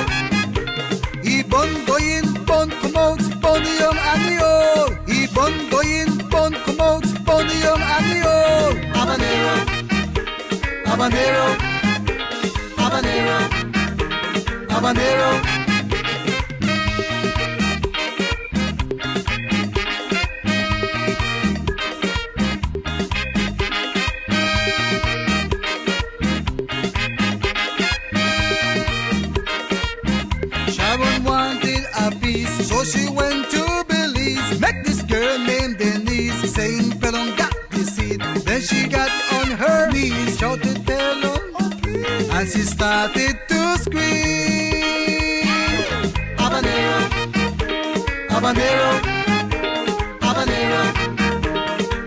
He bun going, bun come out, bun the young and the old. He bun going, bun come out, bun the young and the old. Habanero, habanero, habanero, habanero. Sharon wanted a piece, so she went to Belize. Met this girl named Denise, saying Pelon got the seed. Then she got on her knees, shouted Pelon, oh please, and she started to scream. Habanero, habanero, habanero,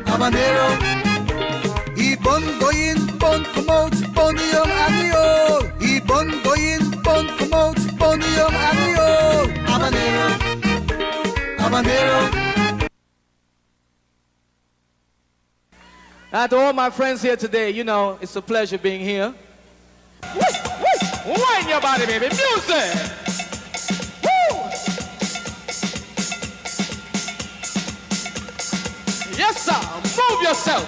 habanero. He bun going, bun come out, bun the young and the old. He bun going, bun come out, bun the young and the old. Habanero, habanero. And to all my friends here today, it's a pleasure being here. Wind your body, baby. Music! Woo! Yes, sir. Move yourself.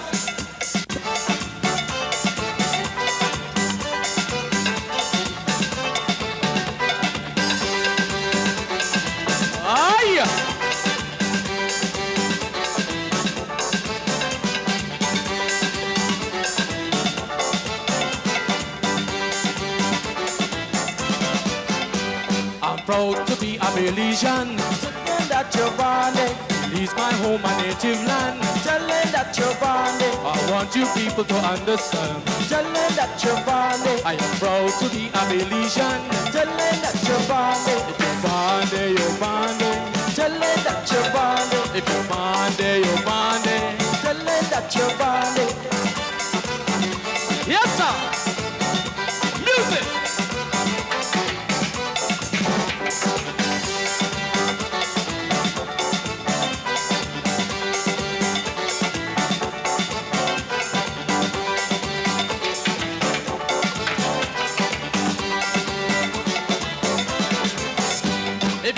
I'm proud to be a Belizean. Tell them that you're born there. Belize my home, my native land. Tell them that you're born there. I want you people to understand. Tell them that you're born there. I am proud to be a Belizean. Tell them that you're born there. If you're born there, you're born there. Tell them that you're born there. If you're born there, you're born there. Tell them that you're born there. Yes, sir. Music.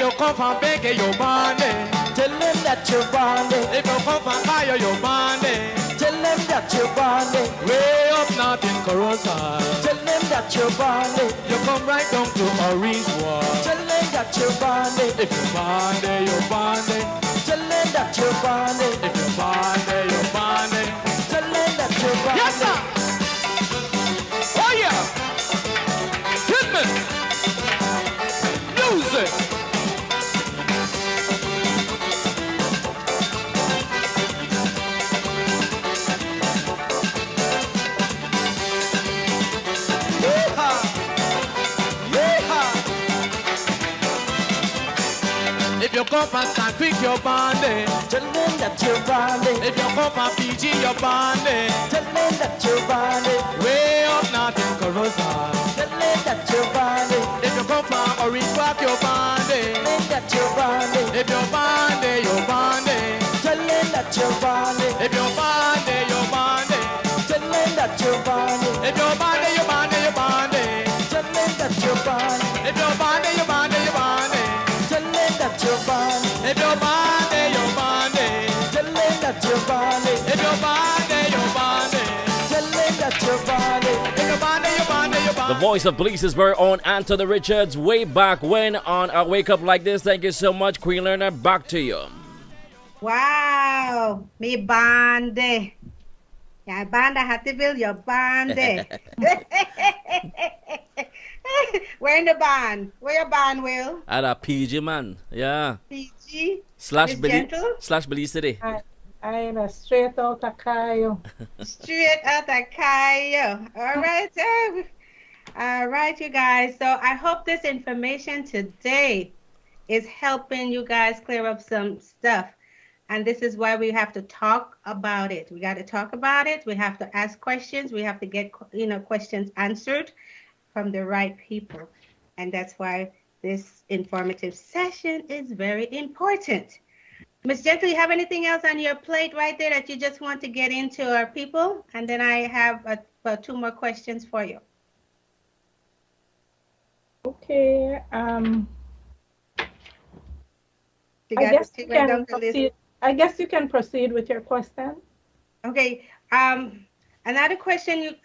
you come from Beke, you're bonding. Tell them that you're bonding. If you come from Fire, you're bonding. Tell them that you're bonding. Way up north in Corozal. Tell them that you're bonding. You come right down to Orange Wall. Tell them that you're bonding. If you're bonding, you're bonding. Tell them that you're bonding. If you're bonding, you're bonding. Tell them that you're bonding. Yes, sir. Oh, yeah. Hit me. Music. If you come from St. Quick, you're bonding. Tell them that you're bonding. If you come from Fiji, you're bonding. Tell them that you're bonding. Way up north in Corozal. Tell them that you're bonding. If you come from Orange Park, you're bonding. Tell them that you're bonding. If you're bonding, you're bonding. Tell them that you're bonding. If you're bonding, you're bonding. Tell them that you're bonding. If you're bonding, you're bonding, you're bonding. Tell them that you're bonding. If you're bonding, you're bonding, you're bonding. Tell them that you're bonding. If you're bonding, you're bonding. Tell them that you're bonding. If you're bonding, you're bonding. Tell them that you're bonding. If you're bonding, you're bonding, you're bonding. The voice of Belize's very own Anthony Richards, way back when on a Wake Up Like This. Thank you so much, Queen Lerner. Back to you. Wow, me bande. Yeah, banda Hattiville, your bande. Where in the band? Where your band, Will? At a PG man, yeah. PG? Slash Miss Gentle? Belize City. I'm a straight out of Cayo. Straight out of Cayo. All right, all right, you guys. So I hope this information today is helping you guys clear up some stuff. And this is why we have to talk about it. We got to talk about it. We have to ask questions. We have to get, questions answered from the right people. And that's why this informative session is very important. Ms. Gentle, you have anything else on your plate right there that you just want to get into our people? And then I have about 2 more questions for you. Okay. I guess you can proceed with your question. Okay. Another question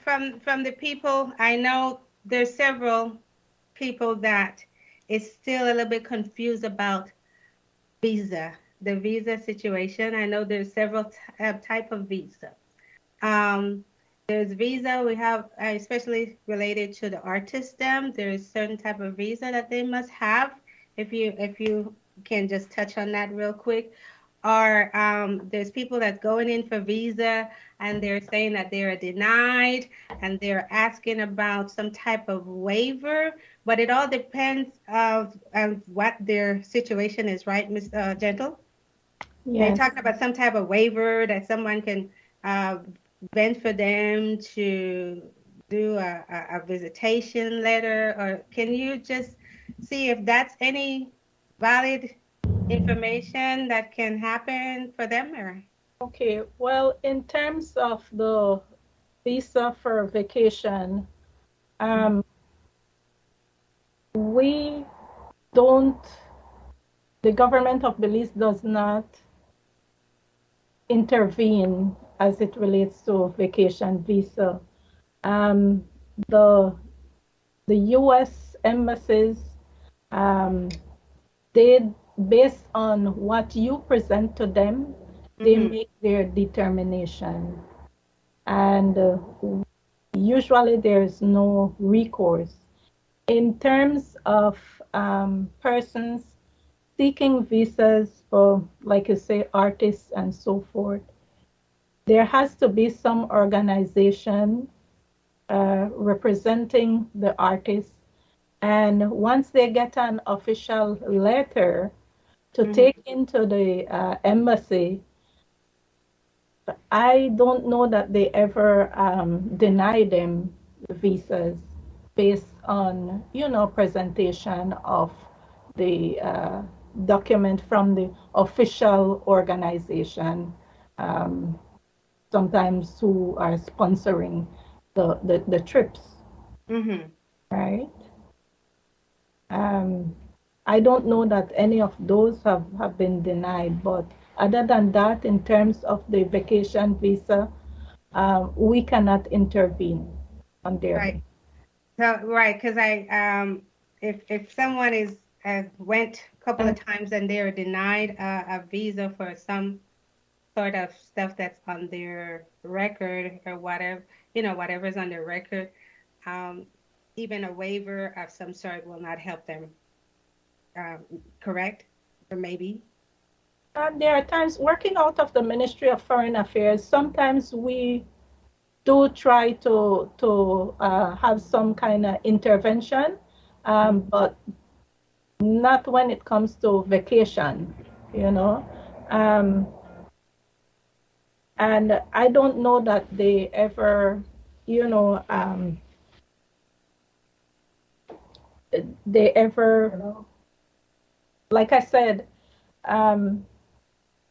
from the people. I know there's several people that is still a little bit confused about the visa situation. I know there's several type of visa. There's visa we have, especially related to the artist. There's certain type of visa that they must have. If you can just touch on that real quick. Or there's people that's going in for visa and they're saying that they're denied and they're asking about some type of waiver, but it all depends on what their situation is, right, Ms. Gentle? Yes. They're talking about some type of waiver that someone can vent for them to do a visitation letter, or can you just see if that's any valid information that can happen for them? Or Okay, well, in terms of the visa for vacation, we don't, the government of Belize does not intervene as it relates to vacation visa. The U.S. embassies, they, based on what you present to them, they make their determination. And usually there's no recourse. In terms of persons seeking visas for, like you say, artists and so forth, there has to be some organization representing the artist. And once they get an official letter to take into the embassy, I don't know that they ever deny them visas based on, presentation of the document from the official organization, sometimes who are sponsoring the trips, right? I don't know that any of those have been denied, but other than that, in terms of the vacation visa, we cannot intervene on their behalf. Right. So right, because if someone is went a couple of And times and they're denied a visa for some sort of stuff that's on their record or whatever, whatever's on their record, um, even a waiver of some sort will not help them. Um, Correct? Or maybe. there are times working out of the Ministry of Foreign Affairs, sometimes we do try to have some kind of intervention, but not when it comes to vacation, you know. Um, and I don't know that they ever, you know, they ever, like I said, um,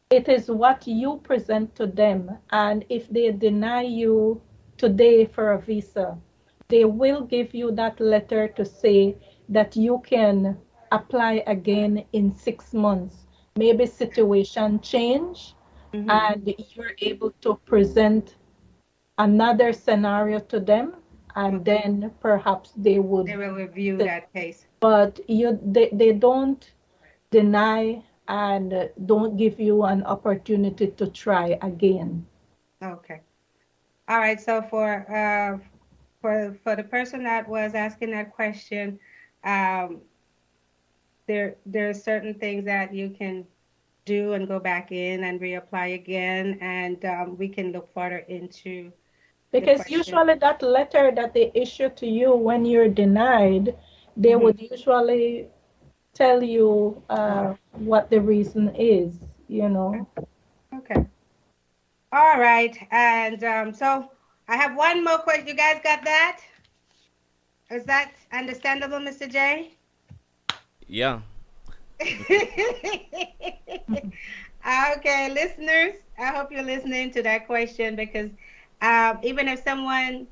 it is what you present to them. And if they deny you today for a visa, they will give you that letter to say that you can apply again in 6 months. Maybe situation change Mm-hmm. and you're able to present another scenario to them, and Okay. then perhaps they They would, will review that case. but they don't deny and don't give you an opportunity to try again. Okay. All right. So for the person that was asking that question, um, there are certain things that you can do and go back in and reapply again, and we can look further into the Because question. usually that letter that they issue to you when you're denied, they Hmm. would usually tell you what the reason is, you Okay. know. Okay. All right. And so I have one more question. You guys got that? Is that understandable, Mr. J? Yeah. Okay, listeners, I hope you're listening to that question because even if someone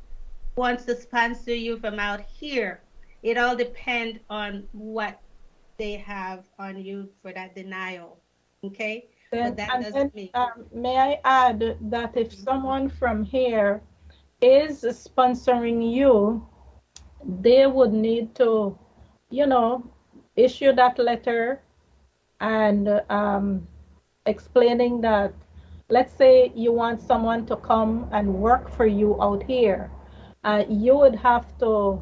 wants to sponsor you from out here, it all depends on what they have on you for that denial. Okay, so Then that and then doesn't mean. may I add that if someone from here is sponsoring you, they would need to, you know, issue that letter and explaining that, let's say you want someone to come and work for you out here, you would have to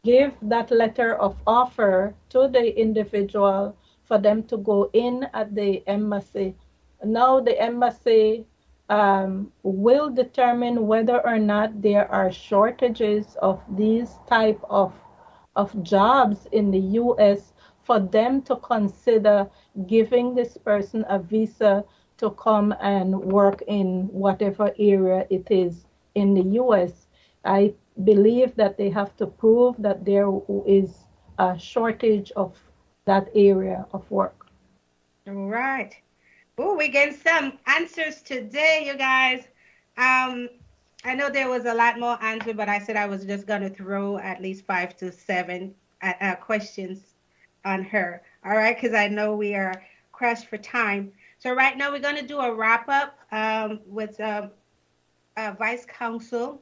give that letter of offer to the individual for them to go in at the embassy. Now the embassy will determine whether or not there are shortages of these type of jobs in the US for them to consider giving this person a visa to come and work in whatever area it is in the US. I believe that they have to prove that there is a shortage of that area of work. All right. Oh, we getting some answers today, you guys. Um, I know there was a lot more answer, but I said I was just gonna throw at least 5 to 7 questions on her. All right, because I know we are crushed for time. So right now we're gonna do a wrap up with Vice Counsel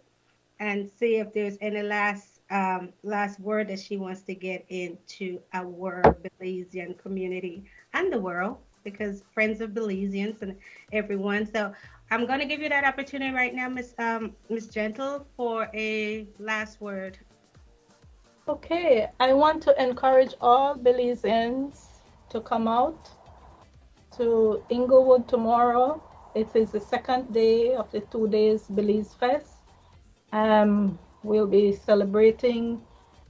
and see if there's any last word that she wants to get into our Belizean community and the world, because friends of Belizeans and everyone. So I'm going to give you that opportunity right now, Miss Gentle, for a last word. Okay, I want to encourage all Belizeans to come out to Inglewood tomorrow. It is the second day of the 2 days Belize Fest. We'll be celebrating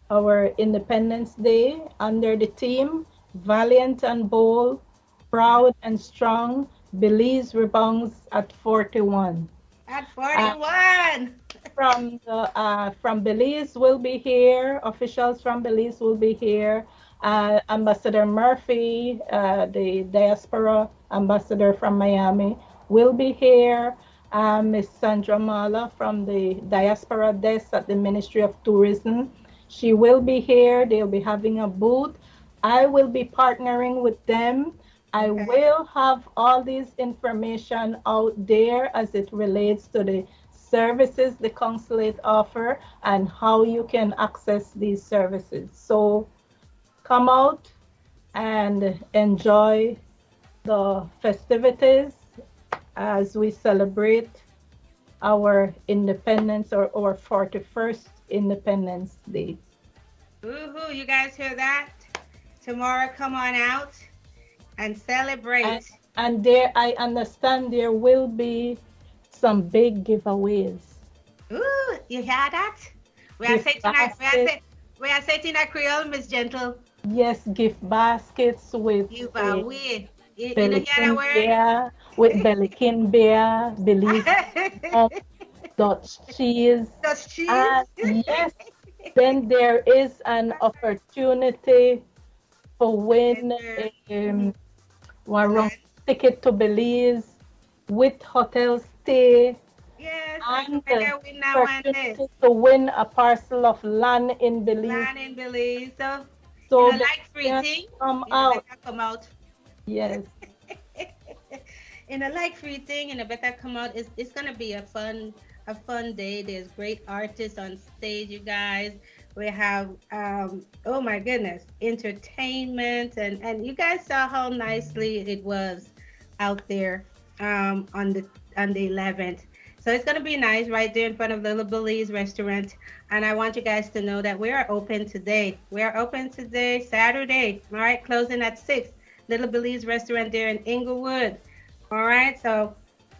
our Independence Day under the theme Valiant and Bold, Proud and Strong, Belize Rebounds at 41. At Uh, 41. from Belize will be here. Officials from Belize will be here. Ambassador Murphy, the diaspora ambassador from Miami, will be here. Miss Sandra Mala from the diaspora desk at the Ministry of Tourism, she will be here. They'll be having a booth. I will be partnering with them. I Okay. will have all these information out there as it relates to the services the consulate offer and how you can access these services. So come out and enjoy the festivities as we celebrate our independence or our 41st Independence Day. Woohoo! You guys hear that? Tomorrow, come on out and celebrate. And there, I understand there will be some big giveaways. Ooh, you hear that? We are Gift saying tonight. baskets. We are saying that Creole, Miss Gentle. Yes, gift baskets with Give away. You know hear that Belikin word? beer, with Belikin beer, Belizemix, Dutch cheese. Dutch cheese. And yes, then there is an opportunity for win one ticket to Belize with hotel stay Yes, and I win now and this. opportunity to win a parcel of land in Belize. Land in Belize. So, So you know, like free yes, thing. come You out. better come out. Yes. In a like free thing, and a better come out. It's gonna be a fun day. There's great artists on stage, you guys. We have oh my goodness, entertainment, and you guys saw how nicely it was out there on the 11th. So it's gonna be nice right there in front of Little Billy's restaurant. And I want you guys to know that we are open today. We are open today, Saturday. All right, closing at 6. Little Billy's restaurant there in Inglewood. All right, so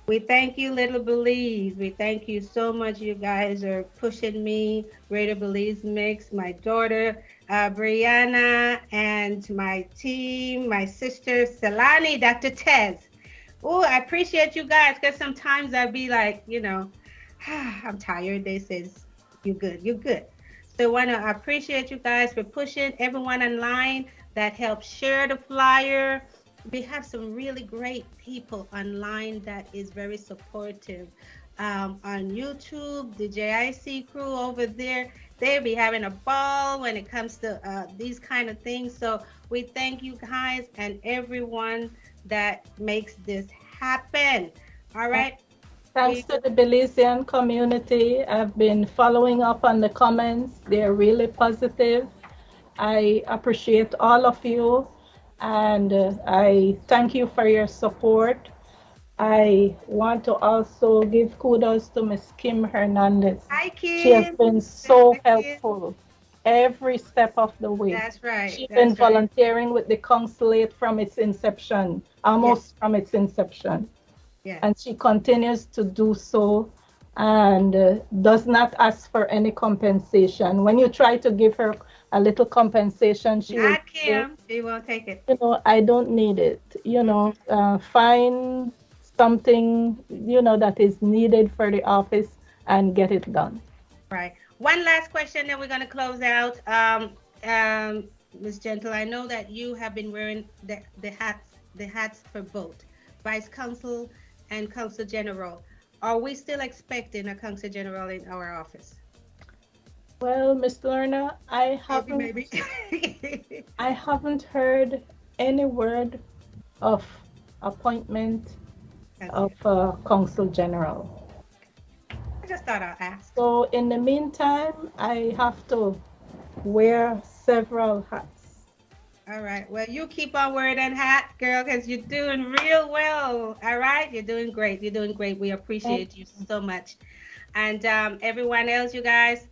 we thank you, Little Belize. We thank you so much. You guys are pushing me. Greater Belizemix, my daughter, Brianna, and my team, my sister, Selani, Dr. Tez. Oh, I appreciate you guys, because sometimes I'd be like, you know, I'm tired. They says, you're good, you're good. So I appreciate you guys for pushing everyone online that helped share the flyer. We have some really great people online that is very supportive. On YouTube, the JIC crew over there, they'll be having a ball when it comes to these kind of things. So we thank you guys and everyone that makes this happen. All right. Thanks to the Belizean community. I've been following up on the comments. They're really positive. I appreciate all of you, and I thank you for your support. I want to also give kudos to Miss Kim Hernandez. Hi, Kim. She has been so helpful every step of the way. That's right. She's That's been right. volunteering with the consulate from its inception, almost from its inception. Yeah. And she continues to do so and does not ask for any compensation. When you try to give her a little compensation, she will Not Kim. She won't take it. you know, I don't need it. You know, find something, you know, that is needed for the office and get it done. Right. One last question, then we're going to close out. Ms. Gentle, I know that you have been wearing the hats for both Vice Consul and Consul General. Are we still expecting a Consul General in our office? Well, Miss Lorna, I haven't heard any word of appointment of Consul General. I just thought I'd ask. So in the meantime, I have to wear several hats. All right. Well, you keep on wearing that hat, girl, because you're doing real well. All right. You're doing great. You're doing great. We appreciate you so much. And everyone else, you guys,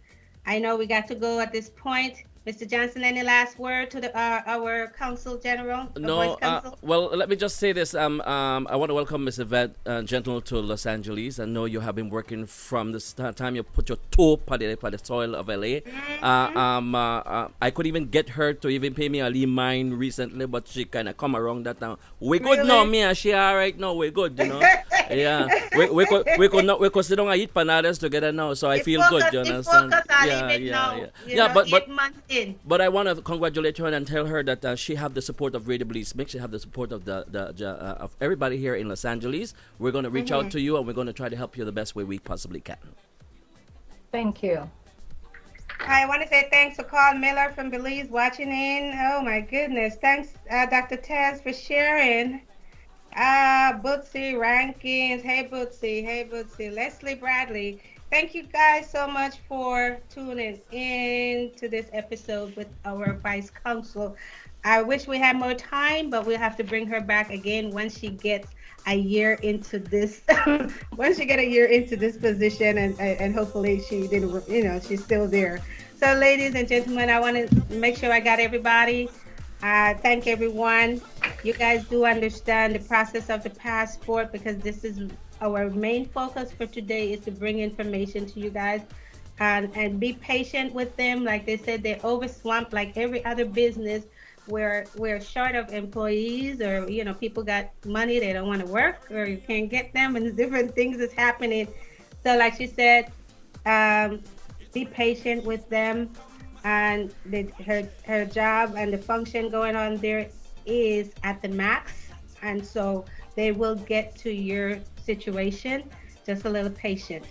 I know we got to go at this point. Mr. Johnson, any last word to our Consul General? No, well, let me just say this. I want to welcome Ms. Yvette Gentle to Los Angeles. I know you have been working from the time you put your toe on the soil of LA. I could even get her to even pay me a leave mine recently, but she kind of come around that now. We good now, me and she all right now. We're good, you know. Yeah, we could sit down and eat panades together now, so I feel good. You understand? But I want to congratulate her and tell her that she have the support of Radio Belizemix. She have the support of of everybody here in Los Angeles. We're going to reach out to you, and we're going to try to help you the best way we possibly can. Thank you. I want to say thanks to Carl Miller from Belize watching in. Oh my goodness. Thanks, Dr. Taz, for sharing. Bootsy Rankins. Hey, Bootsy. Hey, Bootsy. Leslie Bradley. Thank you guys so much for tuning in to this episode with our Vice Counsel. I wish we had more time, but we'll have to bring her back again once she gets a year into this. Once she get a year into this position, and hopefully she didn't, she's still there. So, ladies and gentlemen, I want to make sure I got everybody. Thank everyone. You guys do understand the process of the passport, because this is our main focus for today, is to bring information to you guys, and be patient with them. Like they said, they're overswamped like every other business. We're short of employees, or people got money, they don't want to work, or you can't get them, and different things is happening. So like she said, be patient with them, and her job and the function going on there is at the max, and so they will get to your situation. Just a little patient.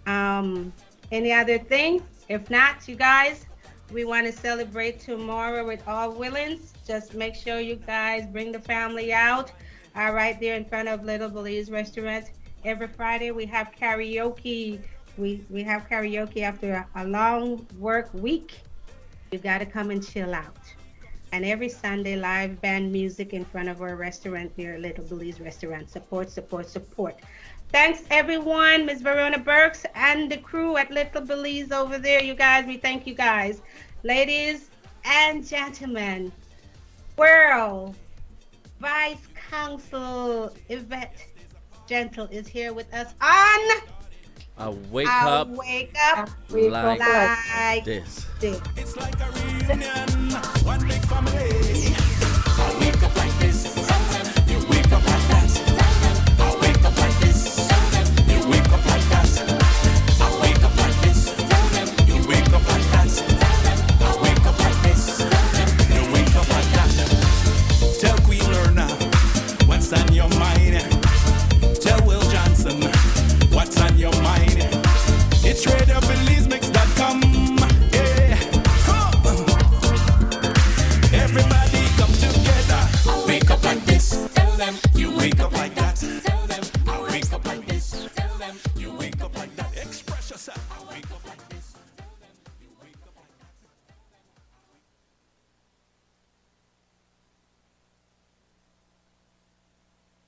Any other thing? If not, you guys, we want to celebrate tomorrow with all Willings. Just make sure you guys bring the family out. Right there in front of Little Belize Restaurant. Every Friday we have karaoke. We have karaoke after a long work week. You got to come and chill out. And every Sunday, live band music in front of our restaurant here, Little Belize Restaurant. Support, support, support. Thanks, everyone. Miss Verona Burks and the crew at Little Belize over there. You guys, we thank you guys. Ladies and gentlemen, World Vice Counsel Yvette Gentle is here with us on Wake Up Wake Up Like Like This. This. It's like a reunion, one big family.